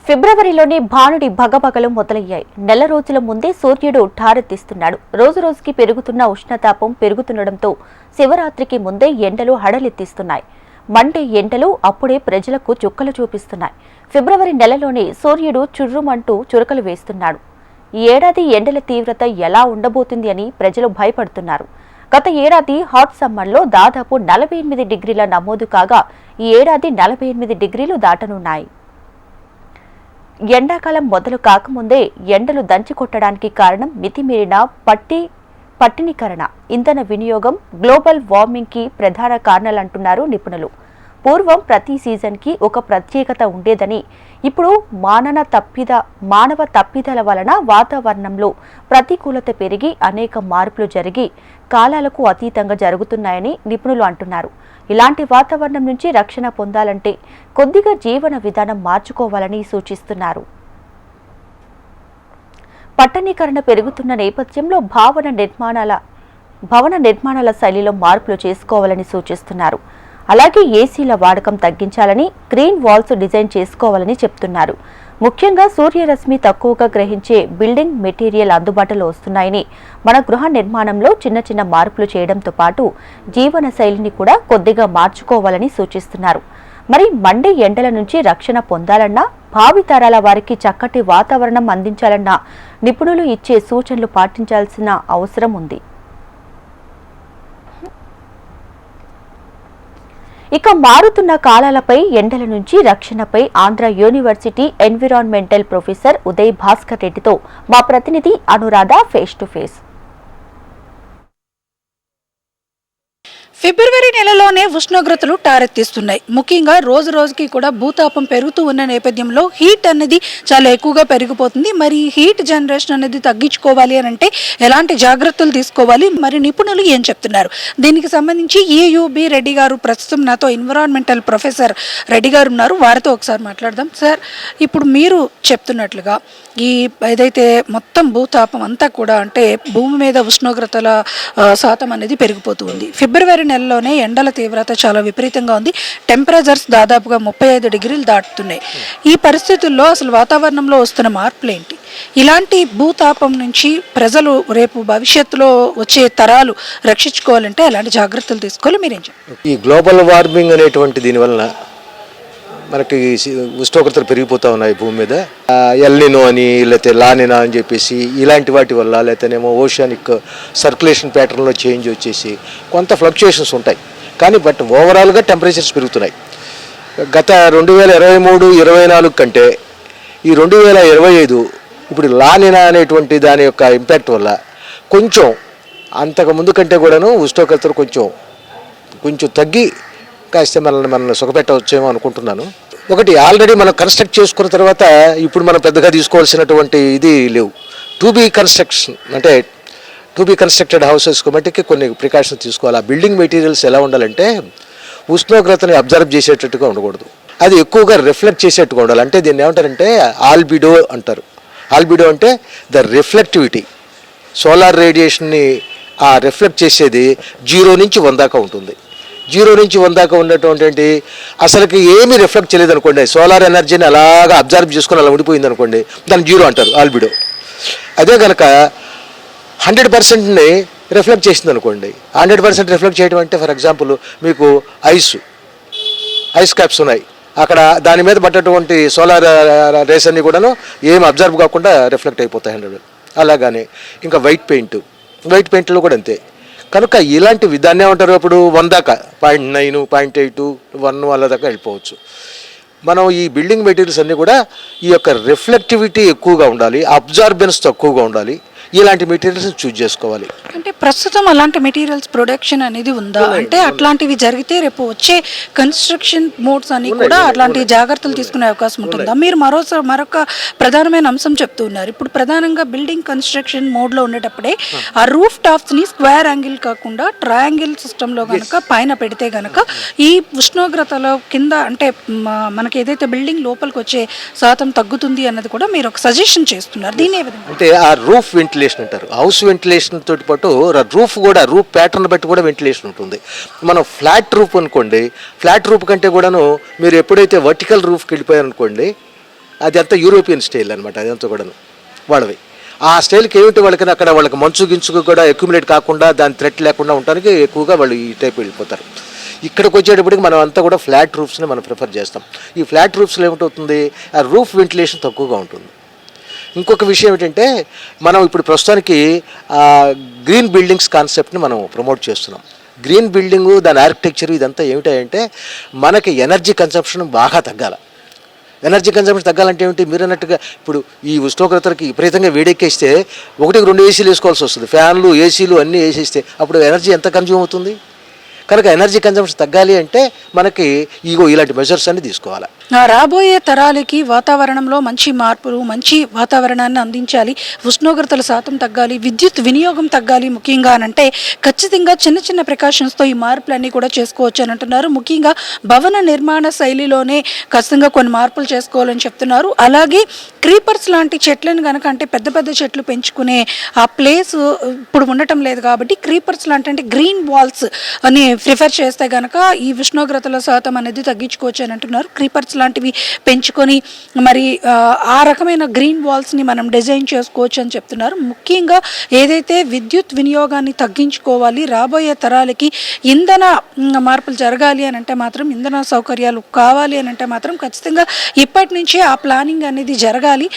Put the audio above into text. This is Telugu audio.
ఫిబ్రవరిలోనే భానుడి భగభగలు మొదలయ్యాయి. నెల రోజుల ముందే సూర్యుడు ఠారెత్తిస్తున్నాడు. రోజురోజుకి పెరుగుతున్న ఉష్ణతాపం పెరుగుతుండటంతో శివరాత్రికి ముందే ఎండలు హడలెత్తిస్తున్నాయి. మండే ఎండలు అప్పుడే ప్రజలకు చుక్కలు చూపిస్తున్నాయి. ఫిబ్రవరి నెలలోనే సూర్యుడు చుర్రుమంటూ చురకలు వేస్తున్నాడు. ఈ ఏడాది ఎండల తీవ్రత ఎలా ఉండబోతుంది అని ప్రజలు భయపడుతున్నారు. గత ఏడాది హాట్ సమ్మర్లో దాదాపు 48 డిగ్రీల నమోదు కాగా ఈ ఏడాది 48 డిగ్రీలు దాటనున్నాయి. ఎండాకాలం మొదలు కాకముందే ఎండలు దంచికొట్టడానికి కారణం మితిమీరిన పట్టినీకరణ, ఇంధన వినియోగం, గ్లోబల్ వార్మింగ్ కి ప్రధాన కారణాలంటున్నారు నిపుణులు. పూర్వం ప్రతి సీజన్కి ఒక ప్రత్యేకత ఉండేదని, ఇప్పుడు మానవ తప్పిదాల వలన వాతావరణంలో ప్రతికూలత పెరిగి అనేక మార్పులు జరిగి కాలాలకు అతీతంగా జరుగుతున్నాయని నిపుణులు అంటున్నారు. ఇలాంటి వాతావరణం నుంచి రక్షణ పొందాలంటే కొద్దిగా జీవన విధానం మార్చుకోవాలని సూచిస్తున్నారు. పట్టణీకరణ పెరుగుతున్న నేపథ్యంలో భవన నిర్మాణాల శైలిలో మార్పులు చేసుకోవాలని సూచిస్తున్నారు. అలాగే ఏసీల వాడకం తగ్గించాలని, గ్రీన్ వాల్స్ డిజైన్ చేసుకోవాలని చెప్తున్నారు. ముఖ్యంగా సూర్యరశ్మి తక్కువగా గ్రహించే బిల్డింగ్ మెటీరియల్ అందుబాటులో వస్తున్నాయని, మన గృహ నిర్మాణంలో చిన్న చిన్న మార్పులు చేయడంతో పాటు జీవన శైలిని కూడా కొద్దిగా మార్చుకోవాలని సూచిస్తున్నారు. మరి మండే ఎండల నుంచి రక్షణ పొందాలన్నా, భావితరాల వారికి చక్కటి వాతావరణం అందించాలన్నా నిపుణులు ఇచ్చే సూచనలు పాటించాల్సిన అవసరం ఉంది. ఇక మారుతున్న కాలాలపై, ఎండల నుంచి రక్షణపై Andhra university environmental professor Uday Bhaskar రెడ్డితో మా ప్రతినిధి అనురాధ ఫేస్ టు ఫేస్. ఫిబ్రవరి నెలలోనే ఉష్ణోగ్రతలు టారెత్తిస్తున్నాయి. ముఖ్యంగా రోజు రోజుకి కూడా భూతాపం పెరుగుతూ ఉన్న నేపథ్యంలో హీట్ అనేది చాలా ఎక్కువగా పెరిగిపోతుంది. మరి హీట్ జనరేషన్ అనేది తగ్గించుకోవాలి అని అంటే ఎలాంటి జాగ్రత్తలు తీసుకోవాలి, మరి నిపుణులు ఏం చెప్తున్నారు, దీనికి సంబంధించి ఏయుబి రెడ్డి గారు ప్రస్తుతం నాతో ఎన్విరాన్మెంటల్ ప్రొఫెసర్ రెడ్డి గారు ఉన్నారు. వారితో ఒకసారి మాట్లాడదాం. సార్, ఇప్పుడు మీరు చెప్తున్నట్లుగా ఈ ఏదైతే మొత్తం భూతాపం అంతా కూడా అంటే భూమి మీద ఉష్ణోగ్రతల శాతం అనేది పెరిగిపోతూ ఉంది. ఫిబ్రవరి నెలలోనే ఎండల తీవ్రత చాలా విపరీతంగా ఉంది. టెంపరేచర్స్ దాదాపుగా 35 డిగ్రీలు దాటుతున్నాయి. ఈ పరిస్థితుల్లో అసలు వాతావరణంలో వస్తున్న మార్పులు ఏంటి? ఇలాంటి భూతాపం నుంచి ప్రజలు రేపు భవిష్యత్తులో వచ్చే తరాలు రక్షించుకోవాలంటే ఎలాంటి జాగ్రత్తలు తీసుకోవాలి, మీరేం చెప్తారు? ఈ గ్లోబల్ వార్మింగ్ అనేటువంటి దీనివలన మనకి ఉష్ణోగ్రతలు పెరిగిపోతూ ఉన్నాయి భూమి మీద. ఎల్నినో అని, లేకపోతే లానినా అని చెప్పేసి ఇలాంటి వాటి వల్ల, లేకపోతేనేమో ఓషానిక్ సర్క్యులేషన్ ప్యాటర్న్లో చేంజ్ వచ్చేసి కొంత ఫ్లక్చుయేషన్స్ ఉంటాయి. కానీ ఓవరాల్గా టెంపరేచర్స్ పెరుగుతున్నాయి. గత 2023-24 కంటే ఈ 2025 ఇప్పుడు లానినా అనేటువంటి దాని యొక్క ఇంపాక్ట్ వల్ల కొంచెం అంతకు ముందు కంటే కూడాను ఉష్ణోగ్రతలు కొంచెం తగ్గి కాస్త మనల్ని సుఖపెట్టవచ్చేమో అనుకుంటున్నాను. ఒకటి, ఆల్రెడీ మనం కన్స్ట్రక్ట్ చేసుకున్న తర్వాత ఇప్పుడు మనం పెద్దగా తీసుకోవాల్సినటువంటి ఇది లేవు. టు బీ కన్స్ట్రక్టెడ్ హౌసెస్కి మట్టికి కొన్ని ప్రికాషన్స్ తీసుకోవాలి. ఆ బిల్డింగ్ మెటీరియల్స్ ఎలా ఉండాలంటే ఉష్ణోగ్రతని అబ్జర్వ్ చేసేటట్టుగా ఉండకూడదు, అది ఎక్కువగా రిఫ్లెక్ట్ చేసేట్టుగా ఉండాలి. అంటే దీన్ని ఏమంటారంటే ఆల్బిడో అంటారు. ఆల్బిడో అంటే ద రిఫ్లెక్టివిటీ. సోలార్ రేడియేషన్ని రిఫ్లెక్ట్ చేసేది 0 నుంచి 100 దాకా ఉంటుంది. 0 నుంచి 100 దాకా ఉన్నటువంటి అసలుకి ఏమీ రిఫ్లెక్ట్ చేయలేదు అనుకోండి, సోలార్ ఎనర్జీని అలాగా అబ్జర్వ్ చేసుకుని అలా ఉండిపోయింది అనుకోండి, దాన్ని 0 అంటారు, ఆల్బిడో. అదే కనుక 100%ని రిఫ్లెక్ట్ చేసింది అనుకోండి, 100% రిఫ్లెక్ట్ చేయడం అంటే ఫర్ ఎగ్జాంపుల్ మీకు ఐస్ క్యాప్స్ ఉన్నాయి, అక్కడ దాని మీద పడ్డటువంటి సోలార్ రేస్ అన్నీ కూడాను ఏం అబ్జర్వ్ కాకుండా రిఫ్లెక్ట్ అయిపోతాయి 100. అలాగానే ఇంకా వైట్ పెయింట్లో కూడా అంతే. కనుక ఇలాంటి విధాన్ని ఏమంటారు, అప్పుడు 100 దాకా 0.9, 0.8, 1 వాళ్ళ దాకా వెళ్ళిపోవచ్చు. మనం ఈ బిల్డింగ్ మెటీరియల్స్ అన్నీ కూడా ఈ యొక్క రిఫ్లెక్టివిటీ ఎక్కువగా ఉండాలి, అబ్జార్బెన్స్ తక్కువగా ఉండాలి. ఇలాంటి మెటీరియల్స్ చూజ్ చేసుకోవాలి. అంటే ప్రస్తుతం అలాంటి మెటీరియల్స్ ప్రొడక్షన్ అనేది ఉందా? అంటే అట్లాంటివి జరిగితే రేపు వచ్చే కన్స్ట్రక్షన్ మోడ్స్ అని కూడా అట్లాంటి జాగ్రత్తలు తీసుకునే అవకాశం ఉంటుందా? మీరు మరొక ప్రధానమైన అంశం చెప్తున్నారు. ఇప్పుడు ప్రధానంగా బిల్డింగ్ కన్స్ట్రక్షన్ మోడ్లో ఉండేటప్పుడే ఆ రూఫ్ టాప్స్ని స్క్వేర్ యాంగిల్ కాకుండా ట్రయాంగిల్ సిస్టంలో కనుక పైన పెడితే కనుక ఈ ఉష్ణోగ్రతలో కింద అంటే మనకి ఏదైతే బిల్డింగ్ లోపలికి వచ్చే శాతం తగ్గుతుంది అన్నది కూడా మీరు ఒక సజెషన్ చేస్తున్నారు. దీని ఏ విధంగా అంటే ఆ రూఫ్ వెంటిలేషన్ అంటారు. హౌస్ వెంటిలేషన్ తోటి పాటు రూఫ్ ప్యాటర్న్ బట్టి కూడా వెంటిలేషన్ ఉంటుంది. మనం ఫ్లాట్ రూఫ్ అనుకోండి, ఫ్లాట్ రూఫ్ కంటే కూడాను మీరు ఎప్పుడైతే వర్టికల్ రూఫ్కి వెళ్ళిపోయారనుకోండి, అది అంతా యూరోపియన్ స్టైల్ అనమాట, అదంతా కూడాను వాళ్ళవి. ఆ స్టైల్కి ఏమిటి వాళ్ళకి అక్కడ వాళ్ళకి మంచు గించుకు కూడా అక్యుములేట్ కాకుండా దాని థ్రెట్ లేకుండా ఉండడానికి ఎక్కువగా వాళ్ళు ఈ టైప్ వెళ్ళిపోతారు. ఇక్కడికి వచ్చేటప్పటికి మనం అంతా కూడా ఫ్లాట్ రూఫ్స్ని మనం ప్రిఫర్ చేస్తాం. ఈ ఫ్లాట్ రూఫ్స్లో ఏమిటవుతుంది, ఆ రూఫ్ వెంటిలేషన్ తక్కువగా ఉంటుంది. ఇంకొక విషయం ఏంటంటే మనం ఇప్పుడు ప్రస్తుతానికి గ్రీన్ బిల్డింగ్స్ కాన్సెప్ట్ని మనం ప్రమోట్ చేస్తున్నాం. గ్రీన్ బిల్డింగు దాని ఆర్కిటెక్చర్ ఇదంతా ఏమిటంటే మనకి ఎనర్జీ కన్సంప్షన్ బాగా తగ్గాలి. ఎనర్జీ కన్సంప్షన్ తగ్గాలంటే ఏమిటి, మీరు అన్నట్టుగా ఇప్పుడు ఈ ఉష్ణోగ్రతలకి విపరీతంగా వేడెక్కేస్తే 1-2 ఏసీలు వేసుకోవాల్సి వస్తుంది. ఫ్యాన్లు ఏసీలు అన్నీ వేసేస్తే అప్పుడు ఎనర్జీ ఎంత కన్జ్యూమ్ అవుతుంది. కనుక ఎనర్జీ కన్సంప్షన్ తగ్గాలి అంటే మనకి ఇలాంటి మెజర్స్ అన్ని తీసుకోవాలి. రాబోయే తరాలకి వాతావరణంలో మంచి మార్పులు, మంచి వాతావరణాన్ని అందించాలి, ఉష్ణోగ్రతల శాతం తగ్గాలి, విద్యుత్ వినియోగం తగ్గాలి ముఖ్యంగా అంటే ఖచ్చితంగా చిన్న చిన్న ప్రికాషన్స్తో ఈ మార్పులన్నీ కూడా చేసుకోవచ్చు అని అంటున్నారు. ముఖ్యంగా భవన నిర్మాణ శైలిలోనే ఖచ్చితంగా కొన్ని మార్పులు చేసుకోవాలని చెప్తున్నారు. అలాగే క్రీపర్స్ లాంటి చెట్లను కనుక అంటే పెద్ద పెద్ద చెట్లు పెంచుకునే ఆ ప్లేస్ ఇప్పుడు ఉండటం లేదు కాబట్టి క్రీపర్స్ లాంటి అంటే గ్రీన్ వాల్స్ అని ప్రిఫర్ చేస్తే కనుక ఈ ఉష్ణోగ్రతల శాతం అనేది తగ్గించుకోవచ్చు అని అంటున్నారు. క్రీపర్స్ లాంటివి పెంచుకొని మరి ఆ రకమైన గ్రీన్ వాల్స్ని మనం డిజైన్ చేసుకోవచ్చు అని చెప్తున్నారు. ముఖ్యంగా ఏదైతే విద్యుత్ వినియోగాన్ని తగ్గించుకోవాలి, రాబోయే తరాలకి ఇంధన మార్పులు జరగాలి అని అంటే మాత్రం, ఇంధన సౌకర్యాలు కావాలి అని అంటే మాత్రం ఖచ్చితంగా ఇప్పటి నుంచే ఆ ప్లానింగ్ అనేది జరగాలి.